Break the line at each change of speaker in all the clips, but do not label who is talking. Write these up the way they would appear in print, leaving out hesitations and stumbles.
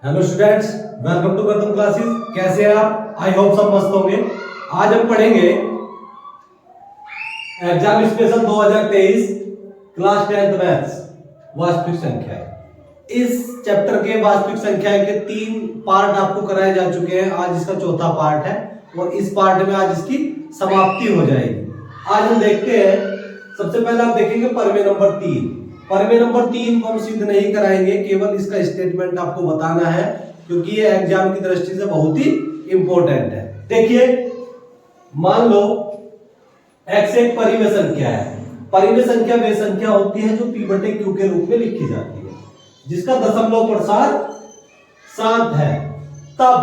Hello students, welcome to Gautam classes. कैसे हैं आप? आई होप सब मस्त होंगे। आज हम पढ़ेंगे exam special 2023 class 10th maths वास्तविक संख्या। इस चैप्टर के वास्तविक संख्या के 3 पार्ट आपको कराए जा चुके हैं। आज इसका चौथा पार्ट है और इस पार्ट में आज इसकी समाप्ति हो जाएगी। आज हम देखते हैं, सबसे पहले आप देखेंगे पर्वे नंबर 3। पर्वे नंबर 3 को हम सिद्ध नहीं कराएंगे, केवल इसका स्टेटमेंट आपको बताना है क्योंकि ये एग्जाम की दृष्टि से बहुत ही इंपॉर्टेंट है। देखिए, मान लो x एक परिमेय संख्या है। परिमेय संख्या वे संख्या होती है जो p/q के रूप में लिखी जाती है, जिसका दशमलव प्रसार शांत है। तब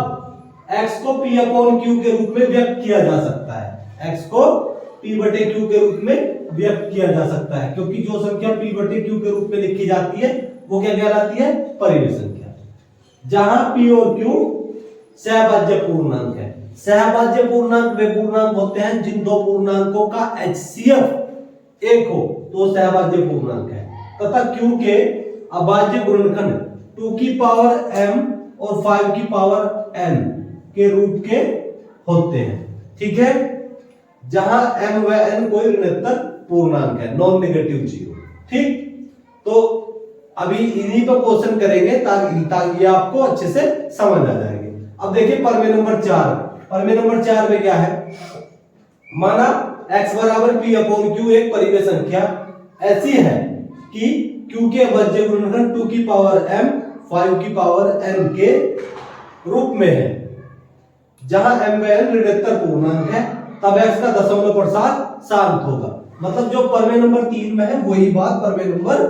x को p/q के रूप में व्यक्त किया जा सकता है। x को p/q के रूप में व्यक्त किया जा सकता है क्योंकि जो संख्या p/q के रूप में लिखी जाती है वो क्या कहलाती है? परिमेय संख्या। जहां p और q सहभाज्य पूर्णांक है। सहभाज्य पूर्णांक वे पूर्णांक होते हैं जिन दो पूर्णांकों का HCF एक हो तो सहभाज्य पूर्णांक है, तथा q के अभाज्य गुणनखंड 2 की पावर m और 5 की पावर n के रूप के होते हैं। ठीक है, जहां m व n कोई ऋणात्मक पूर्णांक है, नॉन नेगेटिव जीरो। ठीक, तो अभी इन्हीं पर क्वेश्चन करेंगे ताकि ये आपको अच्छे से समझ आ जाएंगे। अब देखिए पर्वे नंबर 4। पर्वे नंबर 4 में क्या है? माना x बराबर p/q एक परिमेय संख्या ऐसी है कि q के अभाज्य गुणनखंड 2 की पावर m 5 की पावर n के रूप में है। जहां m व n ऋणात्मक पूर्णांक है, तब x का दशमलव प्रसार शांत होगा। मतलब जो पर्वे नंबर 3 में है वही बात पर्वे नंबर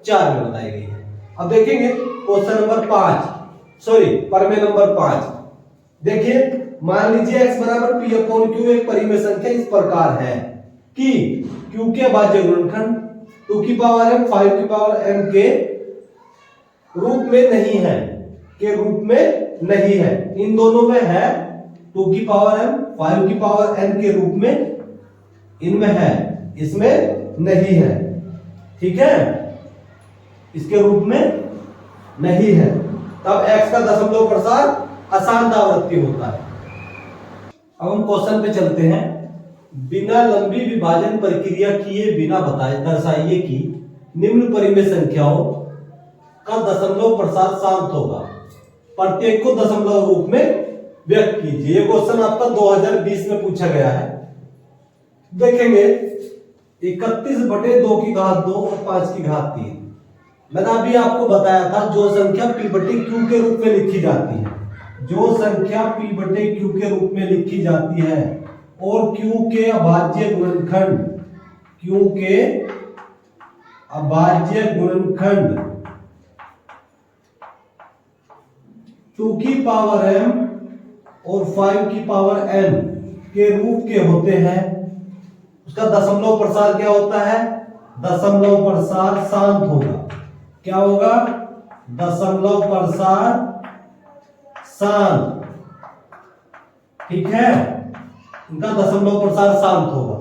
4 में बताई गई है। अब देखेंगे क्वेश्चन नंबर 5, पर्वे नंबर 5। देखिए, मान लीजिए x बराबर p/q एक परिमेय संख्या इस प्रकार है कि q के अभाज्य गुणनखंड 2 की पावर m 5 की पावर m के रूप में नहीं है। इन दोनों में है 2 की पावर m 5 की पावर n के रूप में, इनमें है, इसमें नहीं है। ठीक है, इसके रूप में नहीं है, तब x का दशमलव प्रसार अशांत आवृत्ति होता है। अब हम क्वेश्चन पे चलते हैं। बिना लंबी विभाजन प्रक्रिया किए बिना दर्शाइए कि निम्न परिमेय संख्याओं का दशमलव प्रसार शांत होगा। प्रत्येक को दशमलव रूप में व्यक्त कीजिए। ये क्वेश्चन आपका 2020 में पूछा गया है। देखेंगे 31/2 की घात 2 और 5 की घात 3। मैंने अभी आपको बताया था जो संख्या p/q के रूप में लिखी जाती है, जो संख्या p/q के रूप में लिखी जाती है और q के अभाज्य गुणनखंड 2 की पावर m और 5 की पावर n के रूप के होते हैं, उसका दशमलव प्रसार क्या होता है? दशमलव प्रसार शांत होगा। क्या होगा? दशमलव प्रसार शांत। ठीक है, इनका दशमलव प्रसार शांत होगा।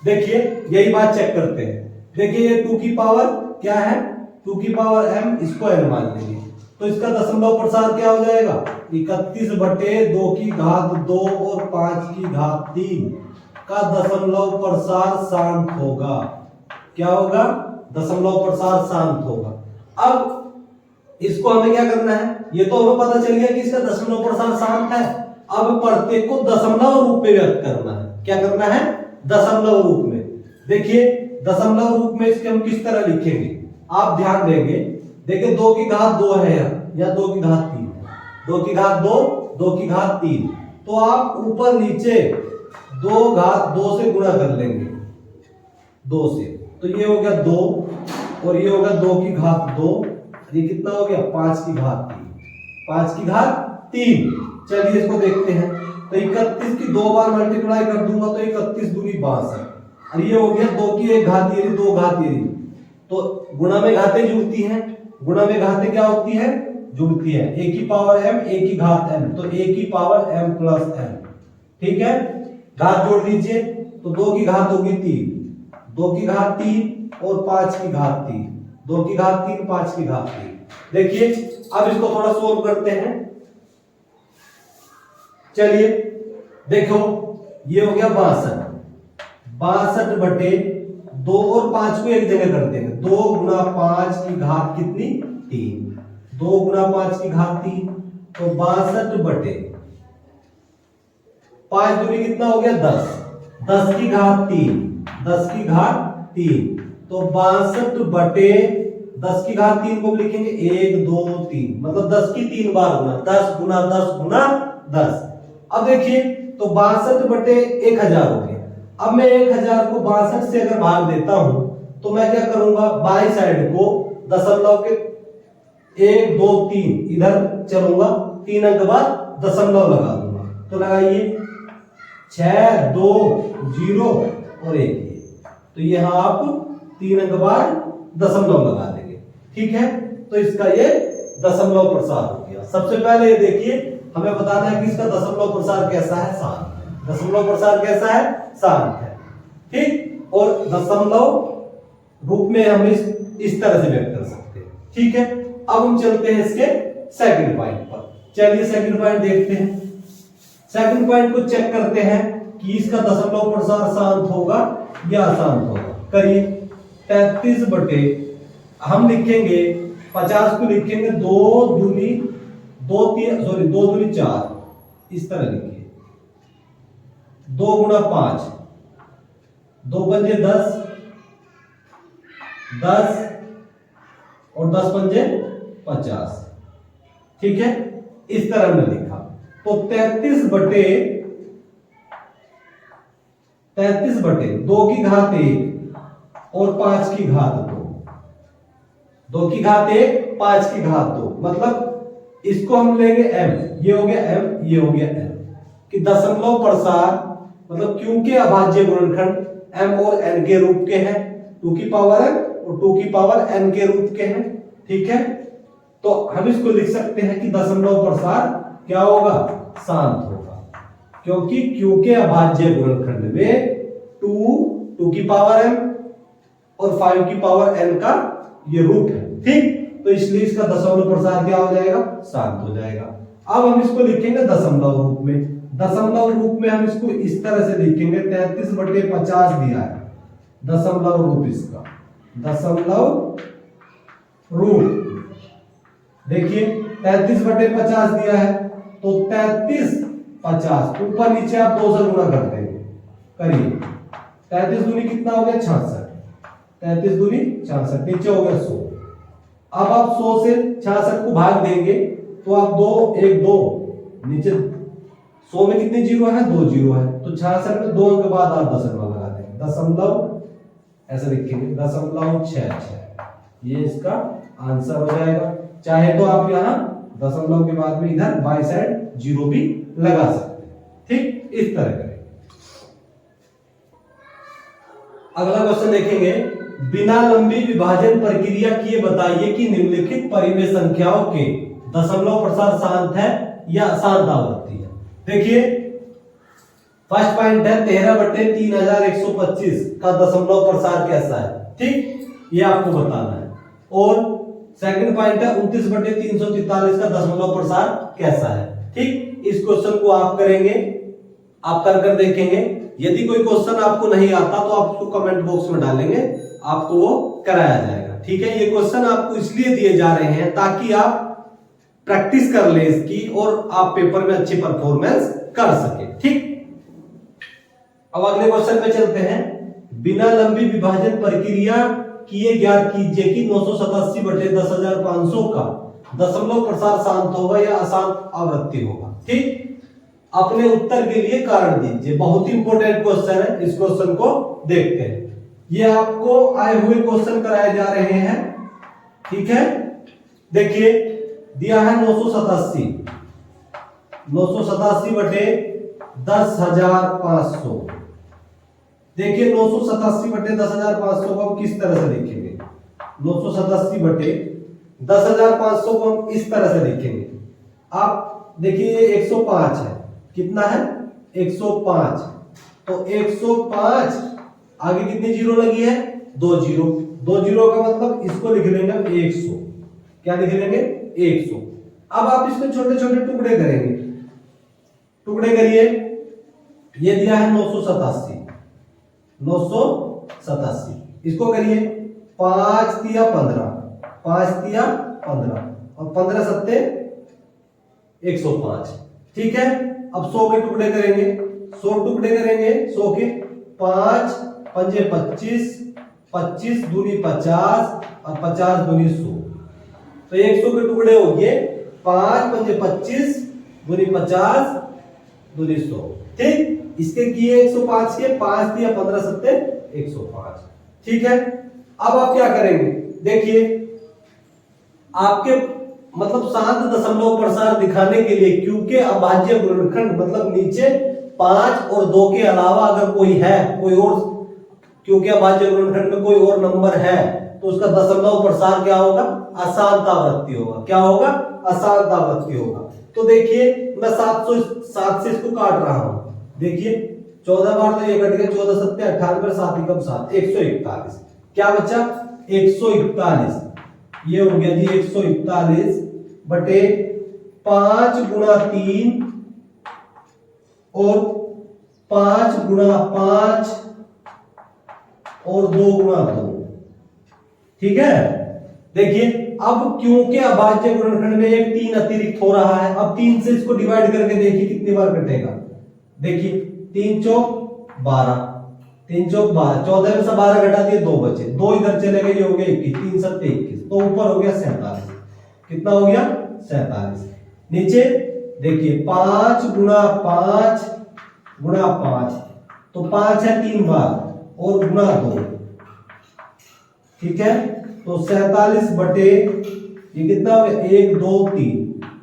देखिए, यही बात चेक करते हैं। देखिए, ये 2 की पावर क्या है? 2 की पावर m, इसको n मान लेंगे, तो इसका दशमलव प्रसार क्या हो जाएगा? 31/2 की घात 2 और 5 की घात 3 का दशमलव प्रसार शांत होगा। क्या होगा? दशमलव प्रसार शांत होगा। अब इसको हमें क्या करना है? ये तो हमें पता चल गया कि इसका दशमलव प्रसार शांत है। अब प्रत्येक को दशमलव रूप में व्यक्त करना है। क्या करना है? दशमलव रूप में। देखिए, दशमलव रूप में इसके हम किस तरह लिखेंगे? आप ध्यान देंगे। देखिए, 2 की घात 2 है या 2 की घात 3 है। 2 की घात 2, 2 की घात 3, तो आप ऊपर नीचे 2 घात 2 से गुणा कर लेंगे, 2 से, तो ये हो गया 2 और ये होगा 2 की घात 2। ये कितना हो गया? 5 की घात 3। 5 की घात 3। चलिए इसको देखते हैं। तो 31 की 2 बार मल्टीप्लाई कर दूंगा तो 31 दूनी 62, और ये हो गया 2 की 1 घात, ये 2 घात, ये तो गुणा में घातें जुड़ती हैं। गुणा में घातें क्या होती है? जुड़ती है। a की पावर m, a की घात m, तो a की पावर m प्लस m। ठीक है, घात जोड़ लीजिए, तो 2 की घात होगी 3, 2 की घात 3 और 5 की घात 3, 2 की घात 3, 5 की घात 3। देखिए अब इसको थोड़ा सोल्व करते हैं। चलिए देखो, ये हो गया 62, 62 बटे 2 और 5 को एक जगह कर देंगे। 2 गुना 5 की घात कितनी? 3। 2 गुना 5 की घात 3, तो 62 बटे 5 दूनी कितना हो गया? 10। 10 की घात 3, 10 की घात 3, तो 62 बटे 10 की घात 3 को लिखेंगे 1 2 3, मतलब 10 की 3 बार गुना, 10 गुना 10 गुना 10। अब देखिए, तो 62 बटे 1000 हो गया। अब मैं 1000 को 62 से अगर भाग देता हूं तो मैं क्या करूंगा? बाई साइड को दशमलव के 1 2 3 इधर चलूंगा, 3 अंक बाद दशमलव लगा दूंगा। तो लगाइए 6 2 0 और 1, तो यहां आप 3 अंक बाद दशमलव लगा देंगे। ठीक है, तो इसका ये दशमलव प्रसार हो गया। सबसे पहले ये देखिए, हमें बताना है कि इसका दशमलव प्रसार कैसा है? शांत। दशमलव प्रसार कैसा है? शांत है। ठीक, और दशमलव रूप में हम इस तरह से व्यक्त कर सकते हैं। ठीक है, अब हम चलते हैं इसके सेकंड पॉइंट पर। चलिए सेकंड पॉइंट देखते हैं। सेकंड पॉइंट को चेक करते हैं कि इसका दशमलव प्रसार शांत होगा या अशांत होगा। करिए, 33 बटे, हम लिखेंगे 50 को लिखेंगे 2 दूनी 4, इस तरह लिखिए। 2 गुना 5, 2 पंजे 10, 10 और 10 पंजे 50। ठीक है, इस तरह में लिखा। तो 33 बटे 2 की घात 1 और 5 की घात 2, 2 की घात 1 5 की घात 2, मतलब इसको हम लेंगे m, ये हो गया m, ये हो गया n, कि दशमलव प्रसार, मतलब क्योंकि अभाज्य गुणनखंड m और n के रूप के हैं, 2 की पावर m और 2 की पावर n के रूप के हैं। ठीक है, तो हम इसको लिख सकते हैं कि दशमलव प्रसार क्या होगा? शांत होगा, क्योंकि अभाज्य गुणनखंड में 2 की पावर m और 5 की पावर n का ये रूप है। ठीक, तो इसलिए इसका दशमलव प्रसार क्या हो जाएगा? शांत हो जाएगा। अब हम इसको लिखेंगे दशमलव रूप में। दशमलव रूप में हम इसको इस तरह से लिखेंगे, 33 बटे 50 दिया है दशमलव रूप, इसका दशमलव रूप देखिए 33 बटे 50 दिया है, तो 33 50 ऊपर नीचे आप 2 से गुणा कर देंगे। करिए, 33 दूनी कितना हो गया? 66, 33 दूनी 66, नीचे हो गया 100। अब आप 100 से 66 को भाग देंगे तो आप 2 1 2, नीचे 100 में कितने जीरो है? 2 जीरो है, तो 66 में 2 अंक बाद आप दशमलव लगा देंगे। दशमलव ऐसे लिखेंगे, 0.66, ये इसका आंसर हो जाएगा। चाहे तो आप यहां दशमलव के बाद में इधर बाई साइड 0 भी लगा सकते हैं। ठीक, इस तरह करें। अगला क्वेश्चन देखेंगे, बिना लंबी विभाजन प्रक्रिया किए बताइए कि निम्नलिखित परिमेय संख्याओं के दशमलव प्रसार शांत है या अशांत आवृत्ति है। देखिए, फर्स्ट पॉइंट है 13 बटे 3125 का दशमलव प्रसार कैसा है। ठीक, ये आपको बताना है। और सेकंड पॉइंट है 29 बटे 343 का दशमलव प्रसार कैसा है। ठीक, इस क्वेश्चन को आप करेंगे, आप कर देखेंगे। यदि कोई क्वेश्चन आपको नहीं आता तो आप उसको कमेंट बॉक्स में डालेंगे, आपको वो कराया जाएगा। ठीक है, ये क्वेश्चन आपको इसलिए दिए जा रहे हैं ताकि आप प्रैक्टिस कर ले इसकी और आप पेपर में अच्छी परफॉर्मेंस कर सके। ठीक, अब अगले क्वेश्चन पे चलते हैं। बिना लंबी विभाजन प्रक्रिया किए ज्ञात कीजिए कि 987 बटे 10,500 का दशमलव प्रसार शांत होगा या अशांत आवृत्ति होगा। ठीक, अपने उत्तर के लिए कारण दीजिए। बहुत ही इंपॉर्टेंट क्वेश्चन है, इस क्वेश्चन को देखते हैं। ये आपको आए हुए क्वेश्चन कराए जा रहे हैं। ठीक है, देखिए दिया है 987 बटे 10,500। देखिए 987 बटे 10,500 को हम किस तरह से लिखेंगे? 987 बटे 10,500 को हम इस तरह से लिखेंगे। आप देखिए ये 105 है, कितना है? 105, तो 105 आगे कितनी जीरो लगी है? 2 जीरो। 2 जीरो का मतलब इसको लिख लेंगे 100। क्या लिख लेंगे 100। अब आप इसको छोटे छोटे टुकड़े करेंगे, टुकड़े करिए। ये दिया है 987, 987, इसको करिए 5 तिया 15, 5 तिया 15 और 15 सत्ते 105। ठीक है, अब 100 के टुकड़े करेंगे, 100 टुकड़े करेंगे 100 के, 5 पंजे 25, 25 दूनी 50 और 50 दूनी 100। तो 100 के टुकड़े हो गए 5 पंजे 25 दूनी 50 दूनी 100। ठीक, इसके किए 105 के, 5 दिया 15 सत्ते 105। ठीक है, अब आप क्या करेंगे, देखिए आपके मतलब शांत दशमलव प्रसार दिखाने के लिए, क्योंकि अभाज्य गुणनखंड मतलब नीचे 5 और 2 के अलावा अगर कोई है, कोई और, क्योंकि अभाज्य गुणनखंड में कोई और नंबर है तो उसका दशमलव प्रसार क्या होगा, अशांतावृत्ति होगा। क्या होगा, अशांतावृत्ति होगा। तो देखिए मैं 707 से इसको काट रहा हूं, देखिए 14 बार तो ये कट गया, 14 सत्ते 98, 7 एकम 7, 141। क्या बचा 141, ये हो गया जी 141 बटे 5 गुणा 3 और 5 गुणा 5 और 2 गुणा 2। ठीक है, देखिए अब क्योंकि अभाज्य गुणनखंड में एक 3 अतिरिक्त हो रहा है, अब 3 से इसको डिवाइड करके देखिए कितनी बार कटेगा। देखिए 3 चौक 12, 3 चौक 12, 14 में से 12 घटा दिए 2 बचे, 2 इधर चले गए, ये हो गया 21, 3 सत्ते 21, तो ऊपर हो गया 47। कितना हो गया 47। नीचे देखिए 5 गुणा 5 गुणा 5, तो 5 है 3 बार और गुणा 2। ठीक है, तो 47 बटे ये कितना हो गया 1 2 3,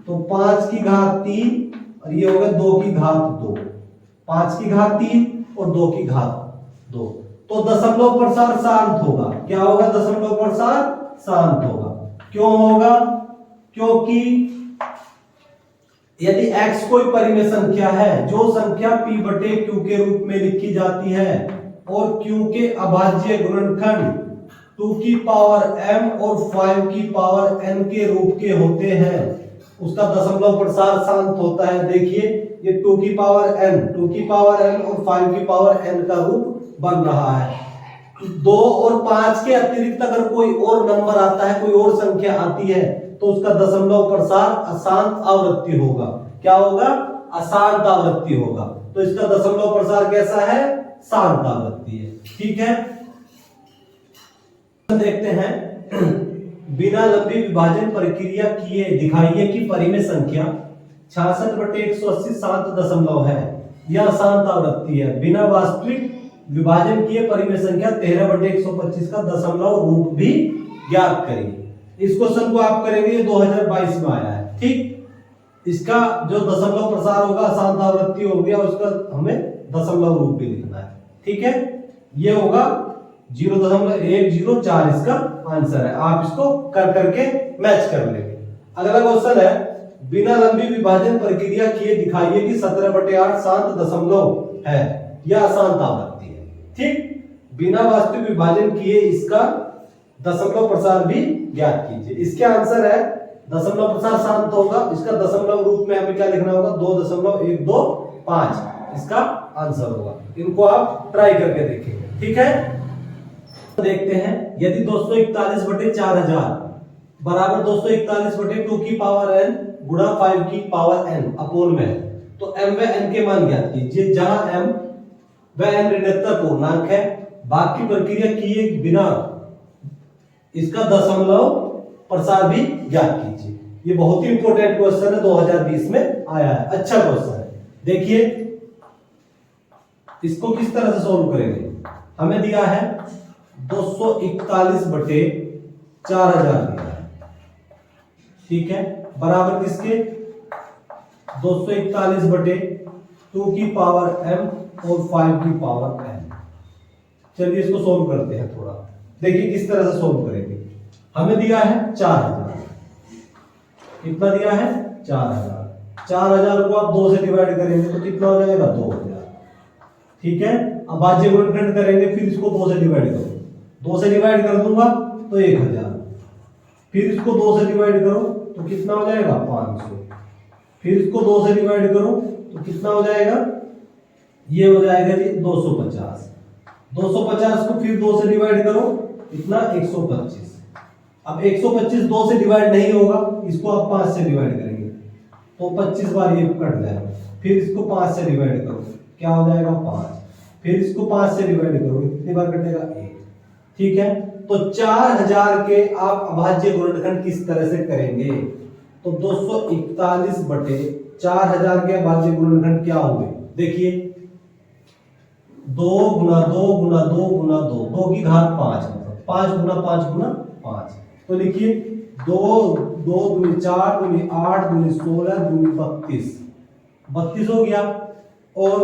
तो 5 की घात 3 और ये हो गया 2 की घात 2, 5 की घात 3 और 2 की घात 2। तो दशमलव प्रसार शांत होगा। क्या होगा, दशमलव प्रसार शांत होगा। क्यों होगा, क्योंकि यदि x कोई परिमेय संख्या है, जो संख्या p बटे q के रूप में लिखी जाती है और q के अभाज्य गुणनखंड 2 की पावर m और 5 की पावर n के रूप के होते हैं, उसका दशमलव प्रसार शांत होता है। देखिए ये 2 की पावर n, 2 की पावर n और 5 की पावर n का रूप बन रहा है। 2 और 5 के अतिरिक्त अगर कोई और नंबर आता है, कोई और संख्या आती है, तो उसका दशमलव प्रसार अशांत आवृत्ति होगा। क्या होगा, अशांत आवृत्ति होगा। तो इसका दशमलव प्रसार कैसा है, शांत आवृत्ति है। ठीक है, देखते हैं बिना लंबी विभाजन प्रक्रिया किए दिखाइए कि परिमेय संख्या 66 बटे 180 शांत दशमलव है, यह अशांत आवृत्ति है। बिना वास्तविक विभाजन किए परिमेय संख्या 13 बटे 125 का दशमलव रूप भी ज्ञात करिए। इस क्वेश्चन को आप करेंगे 2022 में आया है। ठीक, इसका जो दशमलव प्रसार होगा अशांत आवृत्ति हो गया, उसका हमें दशमलव रूप भी लिखना है। ठीक है, ये होगा 0.104 इसका आंसर है। आप इसको कर करके मैच कर लेंगे। अगला क्वेश्चन है बिना लंबी विभाजन प्रक्रिया किए दिखाइए कि 17 बटे 8 शांत दशमलव है, यह अशांत आवृत्ति है। ठीक, बिना वास्तविक विभाजन किए इसका दशमलव प्रसार भी ज्ञात कीजिए। इसके आंसर है दशमलव प्रसार शांत होगा, इसका दशमलव रूप में हमें क्या लिखना होगा, 2.125 इसका आंसर होगा। इनको आप ट्राई करके देखेंगे। ठीक है, देखते हैं यदि 241 बटे 4000 बराबर 241 बटे 2 की पावर n गुणा 5 की पावर n अपोन में है, तो m व n के मान ज्ञात कीजिए। जहां m व n ऋणात्मक पूर्णांक है, बाकी प्रक्रिया किए बिना इसका दशमलव प्रसार भी ज्ञात कीजिए। ये बहुत ही इंपॉर्टेंट क्वेश्चन है, 2020 में आया है, अच्छा क्वेश्चन है। देखिए इसको किस तरह से सॉल्व करेंगे। हमें दिया है 241 बटे 4000 दिया है, ठीक है, बराबर किसके 241 बटे 2 की पावर m और 5 की पावर n। चलिए इसको सोल्व करते हैं थोड़ा। देखिए किस तरह से सोल्व करेंगे। हमें दिया है 4000, कितना दिया है 4000। 4000 को आप 2 से डिवाइड करेंगे तो कितना हो जाएगा 2000। ठीक है, अब अभाज्य गुणनखंड करेंगे, फिर इसको 2 से डिवाइड करो, 2 से डिवाइड कर दूंगा तो 1000, फिर इसको 2 से डिवाइड करो तो कितना हो जाएगा 500, फिर इसको 2 से डिवाइड करो तो कितना हो जाएगा, ये हो जाएगा जी 250। 250 को फिर 2 से डिवाइड करो कितना 125। अब 125 2 से डिवाइड नहीं होगा, इसको आप 5 से डिवाइड करेंगे तो 25 बार ये कट जाएगा, फिर इसको 5 से डिवाइड करो क्या हो जाएगा 5, फिर इसको 5 से डिवाइड करो कितनी बार कटेगा 1। ठीक है, तो 4000 के आप अभाज्य गुणनखंड किस तरह से करेंगे, तो 241 बटे 4000 के अभाज्य गुणनखंड क्या होंगे, देखिए 2 गुना 2 गुना 2 गुना 2, 2 की घात 5, मतलब 5 गुना 5 गुना 5, तो लिखिए 2 2 दूनी 4 दूनी 8 दूनी 16 दूनी 32, 32 हो गया, और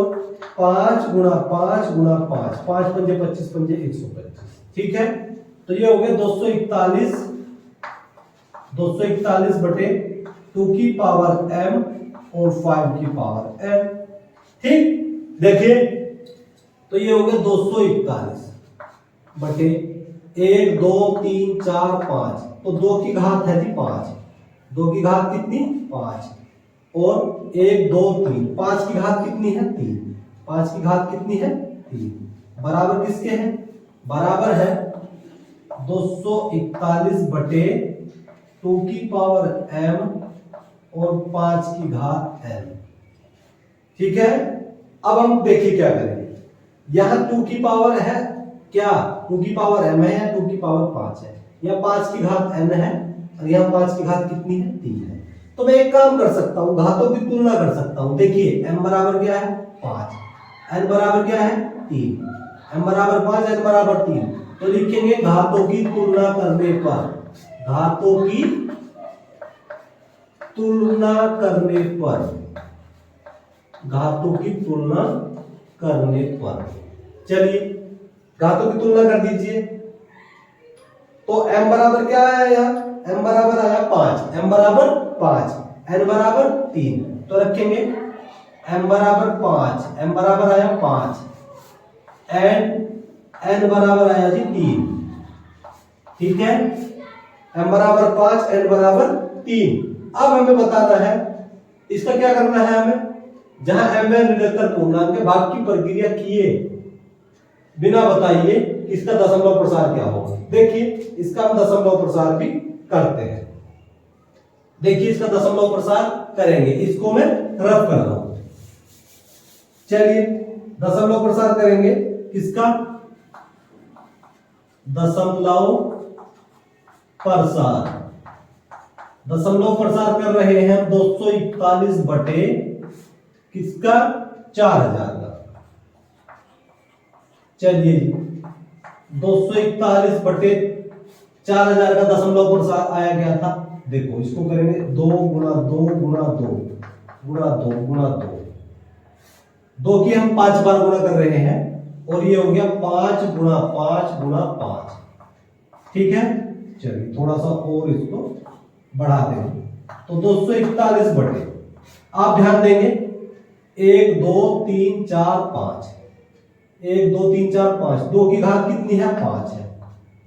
5 गुना 5 गुना 5, 5 पंजे 25 पंजे 125। ठीक है, तो ये हो गया 241 बटे 2 की पावर m और 5 की पावर n। ठीक, देखिए तो ये हो गया 241 बटे 1 2 3 4 5, तो 2 की घात है जी 5, 2 की घात कितनी 5, और 1 2 3, 5 की घात कितनी है 3, 5 की घात कितनी है 3, बराबर किसके है, बराबर है 241 बटे 2 की पावर m और 5 की घात n। ठीक है, अब हम देखिए क्या करेंगे, यहां 2 की पावर है क्या, 2 की पावर m है, 2 की पावर 5 है, या 5 की घात n है, और यहाँ 5 की घात कितनी है 3 है। तो मैं एक काम कर सकता हूं, घातों की तुलना कर सकता हूं। देखिए m बराबर क्या है 5, n बराबर क्या है 3, m बराबर 5 n बराबर 3, तो लिखेंगे घातों की तुलना करने पर, घातों की तुलना करने पर, घातों की तुलना करने पर, चलिए घातों की तुलना कर दीजिए। तो m बराबर क्या आया यहाँ, m बराबर आया 5, m बराबर 5, n बराबर 3, तो रखेंगे m बराबर 5, m बराबर आया 5, n बराबर आया जी 3। ठीक है, m बराबर 5 n बराबर 3। अब हमें बताना है, इसका क्या करना है हमें, जहां m है निरंतर पूर्णांक के भाग की प्रक्रिया किए बिना बताइए इसका दशमलव प्रसार क्या होगा। देखिए इसका हम दशमलव प्रसार भी करते हैं, देखिए इसका दशमलव प्रसार करेंगे, इसको मैं रफ कर रहा हूं। चलिए दशमलव प्रसार करेंगे किसका, दशमलव प्रसार, दशमलव प्रसार कर रहे हैं 241 बटे किसका 4000 का। चलिए 241 बटे 4000 का दशमलव प्रसार आया गया था, देखो इसको करेंगे 2 गुना 2 गुना 2 गुना 2 गुना 2, 2 की हम 5 बार गुना कर रहे हैं, और ये हो गया 5 गुना 5 गुना 5। ठीक है, चलिए थोड़ा सा और इसको बढ़ाते हैं, तो 241 बटे, आप ध्यान देंगे 1 2 3 4 5, 1 2 3 4 5, 2 की घात कितनी है 5 है,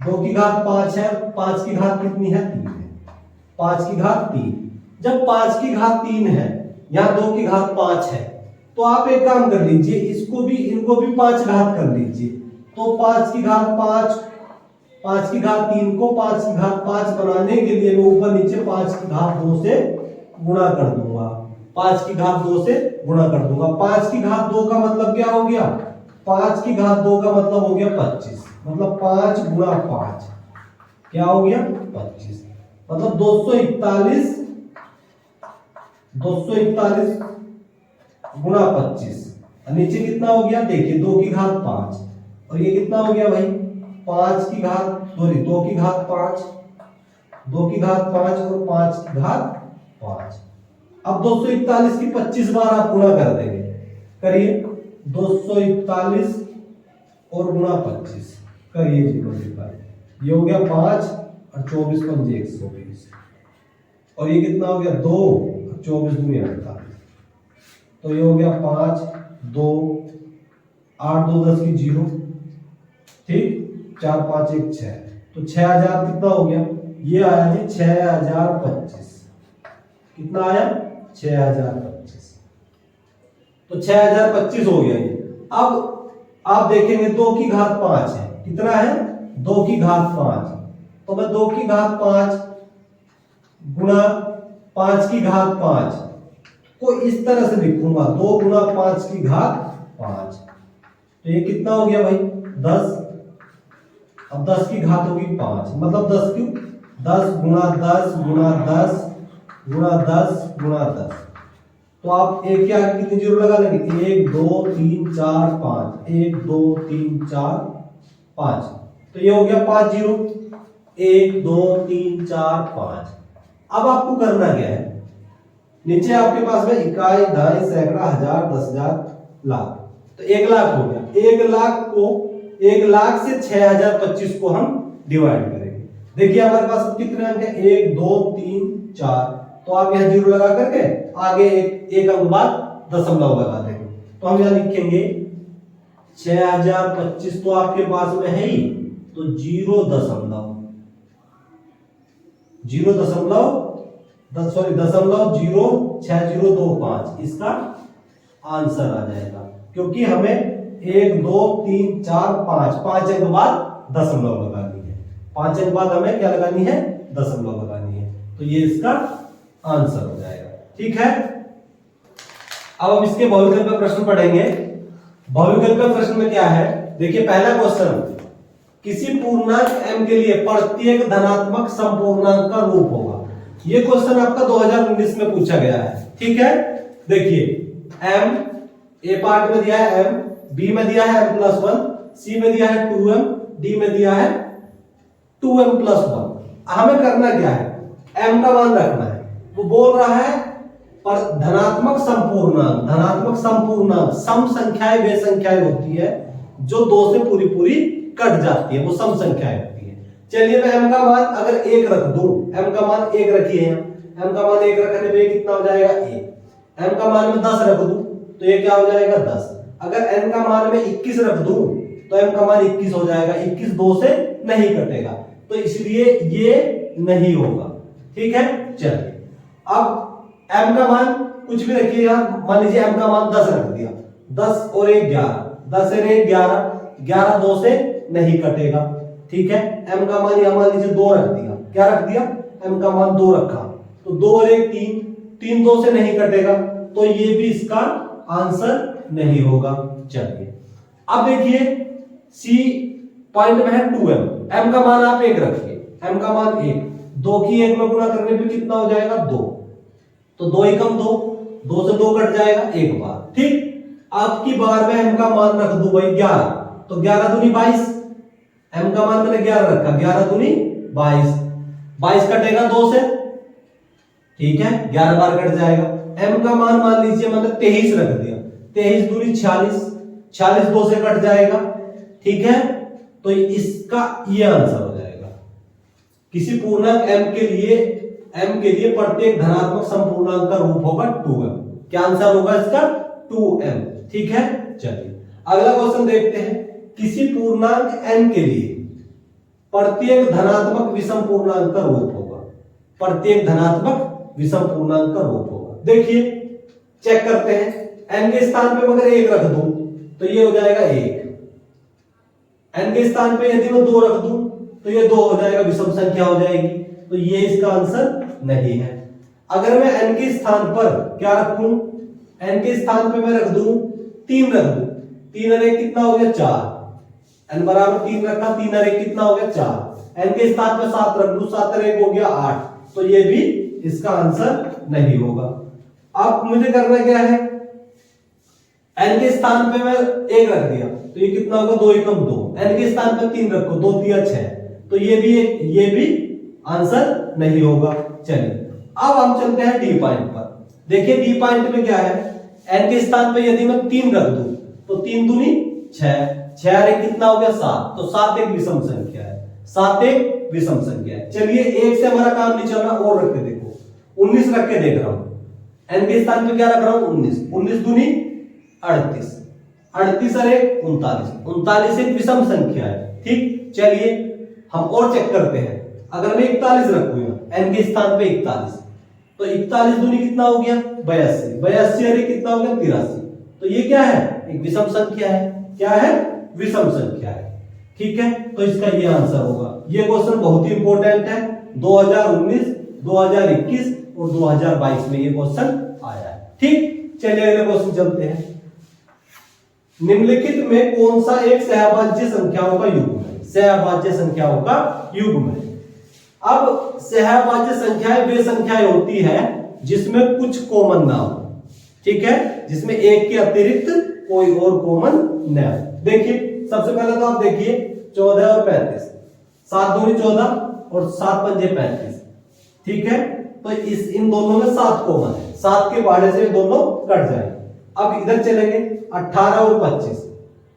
2 की घात 5 है, 5 की घात कितनी है 3 है, 5 की घात 3। जब 5 की घात 3 है, यहाँ 2 की घात 5 है, तो आप एक काम कर लीजिए, इसको भी इनको भी 5 घात कर लीजिए, तो 5 की घात 5, 5 की घात 3 को 5 की घात 5 बनाने के लिए मैं ऊपर नीचे 5 की घात 2 से गुणा कर दूंगा, 5 की घात 2 से गुणा कर दूंगा। 5 की घात 2 का मतलब क्या हो गया, 5 की घात 2 का मतलब हो गया 25, मतलब 5 गुणा 5 क्या हो गया 25, मतलब 241 गुणा 25, नीचे कितना हो गया, देखिए 2 की घात 5, और ये कितना हो गया भाई 5 की घात, सॉरी 2 की घात 5, 2 की घात 5 और 5 की घात 5। अब 241 की 25 बार आप गुणा कर देंगे, करिए 241 और गुणा 25 करिए जी, ये हो गया 5 और 24 पंजे 120, और ये कितना हो गया 2 और 24 दूनी 48, तो ये हो गया 5 2 8 2 10 की 0, ठीक 4 5 1 6, तो 6000 कितना हो गया ये आया जी 6025। कितना आया? 6025। तो 6025 हो गया ये। अब आप देखेंगे 2 की घात 5 है। कितना है? 2 की घात 5। तो मैं 2 की घात 5 गुणा 5 की घात 5 को इस तरह से लिखूंगा, 2 गुणा 5 की घात 5। तो ये कितना हो गया भाई? 10। अब 10 की घात होगी 5, मतलब 10 क्यों? 10 गुणा 10 गुणा 10 गुणा 10 गुणा 10। तो आप एक के आगे कितनी जीरो लगा लेंगे? 1 2 3 4 5। 1 2 3 4 5। तो ये हो गया 5 जीरो। 1 2 3 4 5। अब आपको करना क्या है? नीचे आपके पास में इकाई, दहाई, सैकड़ा, हजार, 10,000, लाख। तो 1 लाख हो गया। 1 लाख को 1 लाख से 6025 को हम डिवाइड करेंगे। देखिए हमारे पास कितने अंक है? 1 2 3 4। तो आप यहां जीरो लगा करके आगे एक अंक बाद दशमलव लगा देंगे। तो हम यहां लिखेंगे 6025 तो आपके पास में है ही, तो 0.06025 इसका आंसर आ जाएगा। क्योंकि हमें 1 2 3 4 5 अंक बाद दशमलव लगानी है। 5 अंक बाद हमें क्या लगानी है? दशमलव लगानी है। तो ये इसका आंसर हो जाएगा। ठीक है। अब हम इसके बहुविकल्प प्रश्न पढ़ेंगे। बहुविकल्प प्रश्न में क्या है? देखिए पहला क्वेश्चन, किसी पूर्णांक m के लिए प्रत्येक धनात्मक संपूर्णांक का रूप होगा। ये क्वेश्चन आपका 2019 में पूछा गया है। ठीक है। देखिए m ए पार्ट में दिया है m, b में दिया है m+1, c में दिया है 2m, d में दिया है 2m+1। हमें करना क्या है? m का मान रखना है। वो बोल रहा है पर धनात्मक संपूर्णांक सम संख्याएं वे संख्याएं होती है जो 2 से पूरी पूरी कट जाती है, वो सम संख्याएं होती है। चलिए मैं m का मान अगर 1 रख दूं, m का मान 1 रखिए, m का मान 1 रखने पे कितना हो जाएगा? 1। m का मान में 10 रख दूं तो ये क्या हो जाएगा? 10। अगर n का मान में 21 रख दूं तो m का मान 21 हो जाएगा। 21 2 से नहीं कटेगा, तो इसलिए ये नहीं होगा। ठीक है। चलिए अब m का मान कुछ भी रखिए, यहां मान लीजिए m का मान 10 रख दिया। 10 और 1 11, 10 और 1 11, 11 2 से नहीं कटेगा। ठीक है। m का मान यहां मान लीजिए 2 रख दिया। क्या रख दिया? m का मान 2 रखा, तो 2 और 1 3, 3 2 से नहीं कटेगा, तो ये भी इसका आंसर नहीं होगा। चलिए अब देखिए c पॉइंट में है 2m, m का मान आप 1 रखिए, m का मान 1, 2 की 1 में गुणा करने पे कितना हो जाएगा? 2। तो 2 एकम 2, 2 से 2 कट जाएगा एक बार। ठीक। आपकी बार में m का मान रख दो भाई 11, तो 11 दूनी 22। m का मान मैंने 11 रखा, 11 दूनी 22, 22 कटेगा 2 से। ठीक है। 11 बार कट जाएगा। m का मान लीजिए मैंने 23 रख दिया, 23 दूनी 46, 46 2 से कट जाएगा। ठीक है। तो इसका ये आंसर हो जाएगा। किसी पूर्णांक m के लिए प्रत्येक धनात्मक संपूर्णांक का रूप होगा 2m। क्या आंसर होगा इसका? 2m। ठीक है। चलिए अगला क्वेश्चन देखते हैं। किसी पूर्णांक n के लिए प्रत्येक धनात्मक विषम पूर्णांक का रूप होगा। प्रत्येक धनात्मक विषम पूर्णांक का रूप होगा। देखिए चेक करते हैं। n के स्थान पे अगर 1 रख दूं तो ये हो जाएगा 1। n के स्थान पे यदि मैं 2 रख दूं तो ये 2 हो जाएगा, विषम संख्या हो जाएगी। तो ये इसका आंसर नहीं है। अगर मैं n के स्थान पर क्या रखूं? n के स्थान पे मैं रख दूं 3 रख दूं, 3 और 1 कितना हो गया? 4। n बराबर 3 रखा, 3 और 1 कितना हो गया? 4। n के स्थान पे 7 रख दूं, 7 और 1 हो गया 8। तो ये भी इसका आंसर नहीं होगा। अब मुझे करना क्या है? n के स्थान पे मैं 1 रख दिया तो ये कितना होगा? 2 एकम 2। n के स्थान पे 3 रखो, 2 3 6, तो ये भी आंसर नहीं होगा। चलिए अब हम चलते हैं डी पॉइंट पर। देखिए डी पॉइंट में क्या है? n के स्थान पे यदि मैं 3 रख दूं तो 3 दूनी 6, 6 और 1 कितना हो गया? 7। तो 7 एक विषम संख्या है, 7 एक विषम संख्या है। चलिए 1 से हमारा काम नहीं चल रहा, और रख के देखो, 19 रख के देख रहा हूं। n के स्थान पे क्या रख रहा हूं? 19, 19 दूनी 38, 38 और 1 39, 39 एक विषम संख्या है। ठीक। चलिए हम और चेक करते हैं। अगर मैं 41 रखूंगा n के स्थान पे 41, तो 41 दूनी कितना हो गया 82, 82 अरे कितना हो गया 83। तो ये क्या है, एक विषम संख्या है। क्या है, विषम संख्या है। ठीक है, तो इसका ये आंसर होगा। ये क्वेश्चन बहुत ही इंपॉर्टेंट है, 2019, 2021 और 2022 में ये क्वेश्चन आया है। ठीक, चलिए अगले क्वेश्चन चलते हैं। निम्नलिखित में कौन सा एक सहभाज्य संख्याओं का युग्म है? सहभाज्य संख्याओं का युग्म है। अब सहभाज्य संख्याएं वे संख्याएं होती है जिसमें कुछ कॉमन ना हो। ठीक है, जिसमें एक के अतिरिक्त कोई और कॉमन न हो। देखिए सबसे पहले तो आप देखिए 14 और 35, 7 दूनी 14 और 7 पंजे 35। ठीक है, तो इन दोनों में 7 कॉमन है, 7 के बाड़े से दोनों कट जाएंगे। अब इधर चलेंगे 18 और 25,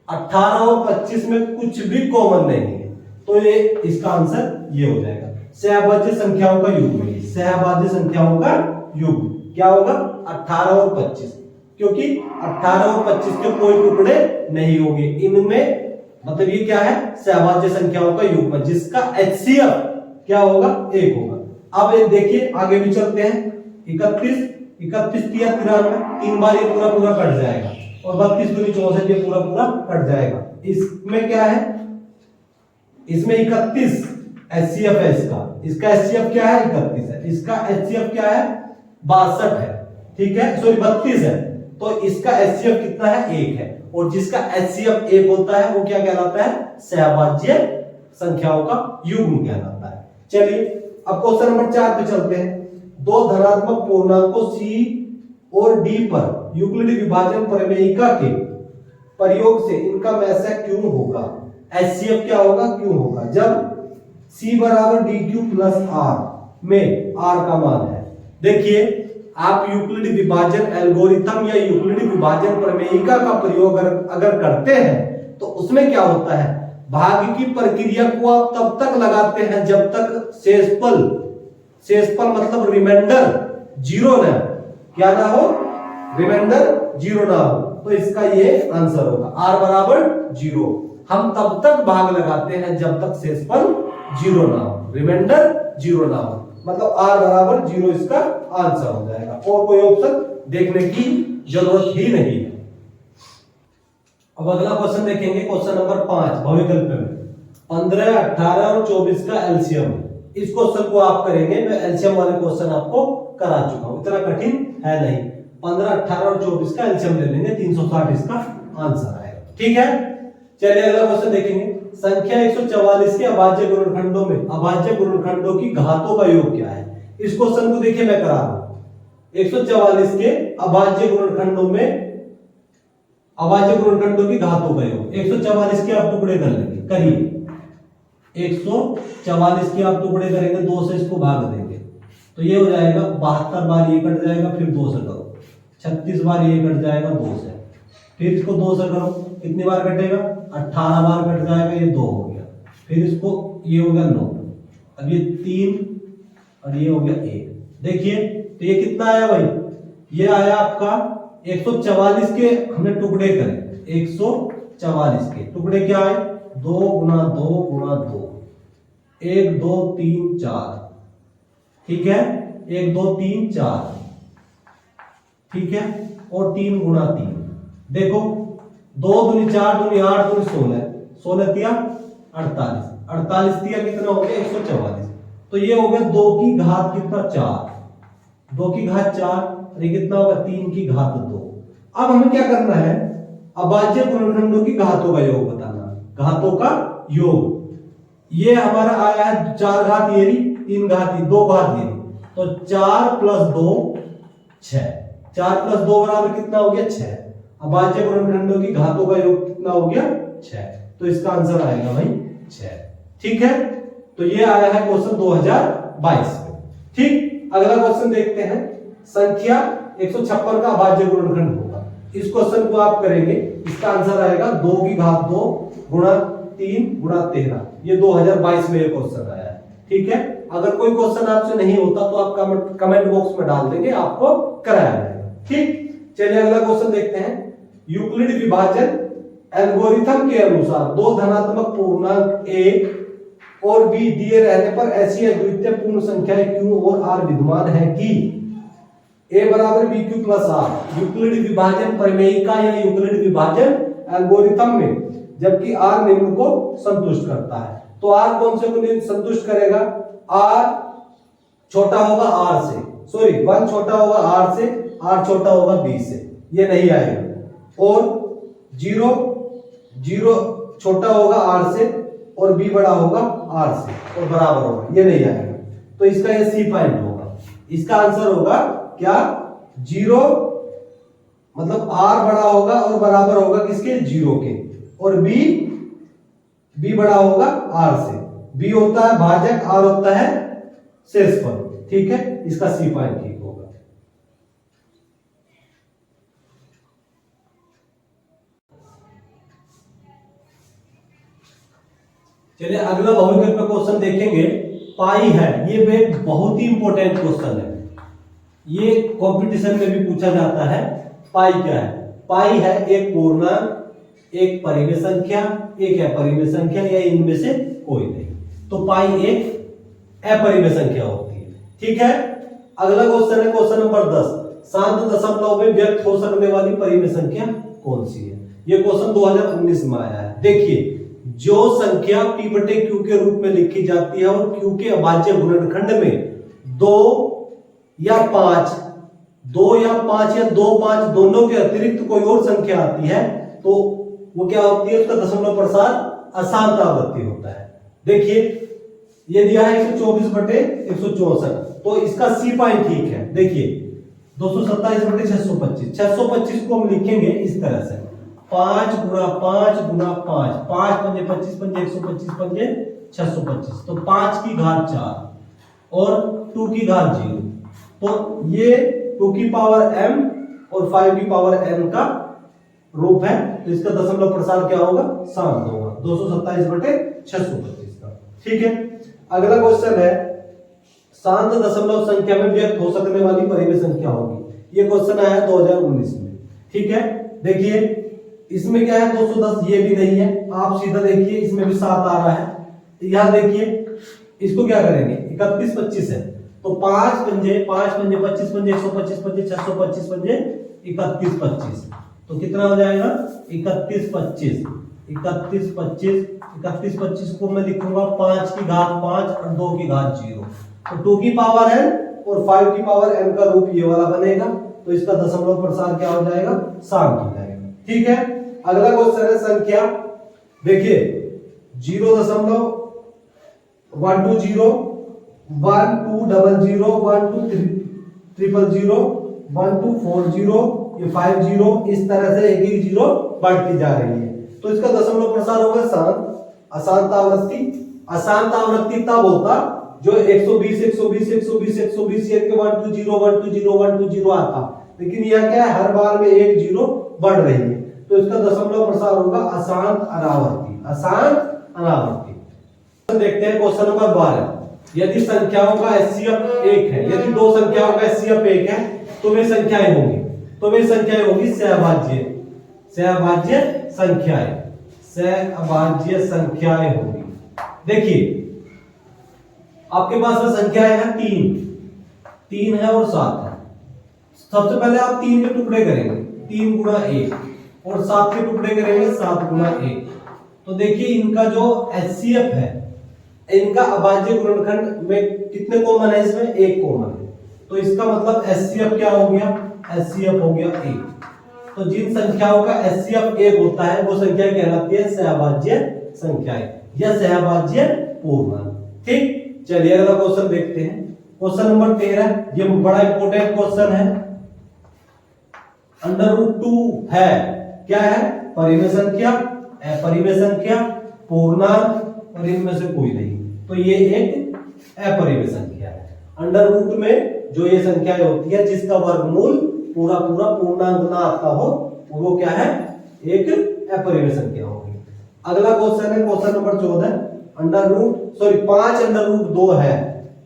18 और 25 में कुछ भी कॉमन नहीं है, तो ये इसका आंसर ये हो जाएगा। सहभाज्य संख्याओं का युग्म है, सहभाज्य संख्याओं का युग्म क्या होगा 18 और 25, क्योंकि 18 और 25 के कोई टुकड़े नहीं होंगे इनमें, मतलब ये क्या है सहभाज्य संख्याओं का युग्म जिसका HCF क्या होगा 1 होगा। अब ये देखिए आगे भी चलते हैं, 31, 31 तिया 93, 3 बार ये पूरा पूरा कट जाएगा, और 32 दूनी 64 ये पूरा पूरा कट जाएगा। इसमें क्या है, इसमें 31 HCF है इसका HCF क्या है 31 है, इसका HCF क्या है 62 है। ठीक है, सॉरी 32 है, तो इसका HCF कितना है 1 है, और जिसका HCF 1 होता है वो क्या कहलाता है सहभाज्य संख्याओं का युग्म कहलाता है। चलिए अब क्वेश्चन नंबर 4 पे चलते हैं। दो धनात्मक पूर्णांकों C और D पर यूक्लिड विभाजन प्रमेयिका के प्रयोग से इनका मैसा क्यों होगा? HCF क्या होगा क्यों होगा? जब C बराबर DQ प्लस R में R का मान है। देखिए आप यूक्लिड विभाजन एल्गोरिथम या यूक्लिड विभाजन प्रमेयिका का प्रयोग अगर करते हैं तो उसमें क्या होता है, भाग की प्रक्रिया को आप तब तक लगाते हैं जब तक शेषफल मतलब रिमाइंडर 0 ना, क्या ना हो, रिमाइंडर 0 ना हो, तो इसका ये आंसर होगा R बराबर 0। हम तब तक भाग लगाते हैं जब तक शेषफल 0 ना हो, रिमाइंडर 0 ना हो, मतलब R बराबर 0 इसका आंसर हो जाएगा, और कोई ऑप्शन देखने की जरूरत ही नहीं है। अब अगला क्वेश्चन देखेंगे, क्वेश्चन नंबर 5 भविकल्प में 15, 18 और 24 का एलसीएम। इस क्वेश्चन को आप करेंगे, मैं एलसीएम वाले क्वेश्चन आपको करा चुका हूं, इतना कठिन है नहीं। 15, 18 और 24 का एलसीएम ले लेंगे, 360 इसका आंसर आएगा। ठीक है, चलिए अगला क्वेश्चन देखेंगे। संख्या 144 के अभाज्य गुणनखंडों में अभाज्य गुणनखंडों की घातों का योग क्या है? इस क्वेश्चन को देखिए मैं करा रहा हूं। 144 के अभाज्य गुणनखंडों में अभाज्य गुणनखंडों की घातों का योग, 144 के आप टुकड़े कर लेंगे, करिए 144 के आप टुकड़े करेंगे, 2 से इसको भाग देंगे तो ये हो जाएगा 72 बार ये कट जाएगा, फिर 2 से करो, 36 बार ये कट जाएगा 2 से, फिर इसको 2 से करो, कितनी बार कटेगा 18 बार कट जाएगा, ये 2 हो गया, फिर इसको ये हो गया 9, अब ये 3 और ये हो गया 1। देखिए तो ये कितना आया भाई, ये आया आपका 144 के हमने टुकड़े करे, 144 के टुकड़े क्या आए 2 गुना 2 गुना 2, 1 2 3 4, ठीक है, 1 2 3 4, ठीक है, और 3 गुना 3। देखो 2 दूनी 4 दूनी 8 दूनी 16, 16 तिया 48, 48 तिया कितना हो गया 144, तो ये हो गया 2 की घात कितना 4, 2 की घात 4, ये कितना होगा 3 की घात 2। अब हमें क्या करना है, अभाज्य गुणनखंडों की घातों का योग बताना, घातों का योग। ये हमारा आया है 4 घात ये 3 घात 2 घात ये, तो 4 प्लस 2 6, 4 प्लस 2 बराबर कितना हो गया 6। अभाज्य गुणनखंडों की घातों का योग कितना हो गया 6, तो इसका आंसर आएगा भाई 6। ठीक है, तो ये आया है क्वेश्चन 2022 में। ठीक, अगला क्वेश्चन देखते हैं। संख्या 156 का अभाज्य गुणनखंड होगा, इस क्वेश्चन को आप करेंगे, इसका आंसर आएगा 2 की घात 2 गुणा 3 गुणा 13। ये 2022 में ये क्वेश्चन आया है। ठीक है, अगर कोई क्वेश्चन आपसे नहीं होता तो आप कमेंट बॉक्स में डाल देंगे, आपको कराया जाएगा। ठीक, चलिए अगला क्वेश्चन देखते हैं। यूक्लिड विभाजन एल्गोरिथम के अनुसार 2 धनात्मक पूर्णांक a और बी दिए रहने पर ऐसी अद्वितीय पूर्ण संख्याएं क्यू और आर विद्यमान है कि ए बराबर B Q plus R Euclid विभाजन प्रमेयिका या यूक्लिड विभाजन एल्गोरिथम में, जबकि आर निम्न को संतुष्ट करता है। तो आर कौन से को संतुष्ट करेगा? आर छोटा होगा आर से, सॉरी 1 छोटा होगा आर से, आर छोटा होगा बी से, ये नहीं आएगा। और 0 छोटा होगा आर से और बी बड़ा होगा आर से और बराबर होगा, ये नहीं आएगा। तो इसका ये सी पॉइंट होगा। इसका आंसर होगा क्या? 0 मतलब आर बड़ा होगा और बराबर होगा किसके? 0 के, और बी बड़ा होगा आर से। बी होता है भाजक, आर होता है शेषफल, ठीक है। इसका सी पॉइंट ठीक होगा। चलिए अगला बहुविकल्प का क्वेश्चन देखेंगे। पाई है, ये बहुत ही इंपॉर्टेंट क्वेश्चन है, ये कंपटीशन में भी पूछा जाता है। पाई क्या है? पाई है एक पूर्णांक, एक परिमेय संख्या, एक अपरिमेय संख्या या इनमें से कोई नहीं। तो पाई एक अपरिमेय संख्या होती है, ठीक है। अगला क्वेश्चन है क्वेश्चन नंबर 10, शांत दशमलव में व्यक्त हो सकने वाली परिमेय संख्या कौन सी है? ये क्वेश्चन 2019 में आया है। देखिए, जो संख्या p बटे q के रूप में लिखी जाती है और q के अभाज्य गुणनखंड में 2 या 5 या 2 5 दोनों के अतिरिक्त कोई और संख्या आती है तो वो क्या होती है? उसका दशमलव प्रसार अशांत आवृत्ति होता है। देखिए ये दिया है 124 बटे 164, तो इसका सी पॉइंट ठीक है। देखिए 227 बटे 625, 625 को हम लिखेंगे इस तरह से 5 गुणा 5 गुणा 5, 5 पंजे 25 पंजे 125 पंजे 625, तो 5 की घात 4 और 2 की घात 0, तो ये 2 की पावर m और 5 की पावर n का रूप है। तो इसका दशमलव प्रसार क्या होगा? शांत होगा, 227 बटे 625 का, ठीक है। अगला क्वेश्चन है शांत दशमलव संख्या में व्यक्त हो सकने वाली परिमेय संख्या होगी। ये क्वेश्चन आया है 2019 में, ठीक है। देखिए इसमें क्या है 210, ये भी नहीं है। आप सीधा देखिए इसमें भी 7 आ रहा है। यहां देखिए इसको क्या करेंगे? 31 25 है, तो 5 पंजे 25 पंजे 125 पंजे 625 पंजे 31 25, तो कितना हो जाएगा? 31 25 31 25 31 25 को मैं लिखूंगा 5 की घात 5 और 2 की घात 0, तो 2 की पावर n और 5 की पावर n का रूप ये वाला बनेगा। तो इसका दशमलव प्रसार क्या हो जाएगा? शांत हो जाएगा, ठीक है। अगला क्वेश्चन है संख्या। देखिए 0.120 1200 1200 1240 ये 50, इस तरह से एक एक जीरो बढ़ती जा रही है। तो इसका दशमलव प्रसार होगा शांत। अशांत आवृत्ति, अशांत आवृत्ति तब होता जो 120 120 120 120 के 120 120 120 आता, लेकिन यह क्या है? हर बार में एक जीरो बढ़ रही है, तो इसका दशमलव प्रसार होगा अशांत अनावर्ती, अशांत अनावर्ती। देखते हैं क्वेश्चन नंबर 12। यदि संख्याओं का एचसीएफ 1 है, यदि दो संख्याओं का एचसीएफ 1 है तो वे संख्याएं होंगी, तो वे संख्याएं होंगी सहअभाज्य, सहअभाज्य संख्याएं, सहअभाज्य संख्याएं होंगी। देखिए आपके पास में संख्याएं हैं 3 है और 7 है। सबसे पहले आप 3 के टुकड़े करेंगे, 3 गुणा 1, और 7 के टुकड़े करेंगे 7 गुणा 1। तो देखिए इनका जो एचसीएफ है, इनका अभाज्य गुणनखंड में कितने कॉमन है? इसमें 1 कॉमन है, तो इसका मतलब एचसीएफ क्या हो गया? एचसीएफ हो गया 1। तो जिन संख्याओं का एचसीएफ 1 होता है वो संख्या कहलाती है सहअभाज्य संख्याएं या सहअभाज्य पूर्णांक, ठीक। चलिए अगला क्वेश्चन देखते हैं। क्वेश्चन नंबर 13, ये बड़ा इंपॉर्टेंट क्वेश्चन है। √2 है, क्या है? परिमेय संख्या, अपरिमेय संख्या, पूर्णांक और इनमें से कोई नहीं, तो ये एक अपरिमेय संख्या है। √2 में जो ये संख्याएं होती है जिसका वर्गमूल पूरा पूर्णांक ना आता हो वो क्या है? एक अपरिमेय संख्या होगी। अगला क्वेश्चन है क्वेश्चन नंबर 14, 5 √2 है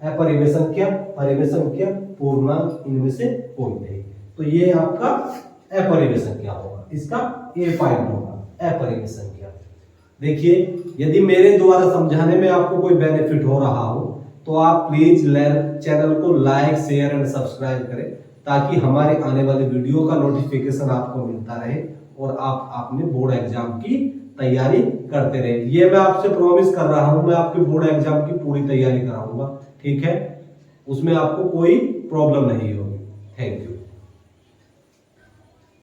अपरिमेय संख्या, परिमेय संख्या, पूर्णांक, इनमें से कोई नहीं, तो ये आपका अपरिमेय संख्या होगा। इसका ए पॉइंट होगा, अपरिमेय संख्या। देखिए, यदि मेरे द्वारा समझाने में आपको कोई बेनिफिट हो रहा हो तो आप प्लीज चैनल को लाइक, शेयर एंड सब्सक्राइब करें, ताकि हमारे आने वाले वीडियो का नोटिफिकेशन आपको मिलता रहे और आप अपने बोर्ड एग्जाम की तैयारी करते रहे। ये मैं आपसे प्रॉमिस कर रहा हूं, मैं आपके बोर्ड एग्जाम की पूरी तैयारी कराऊंगा, ठीक है, उसमें आपको कोई प्रॉब्लम नहीं होगी। Thank you.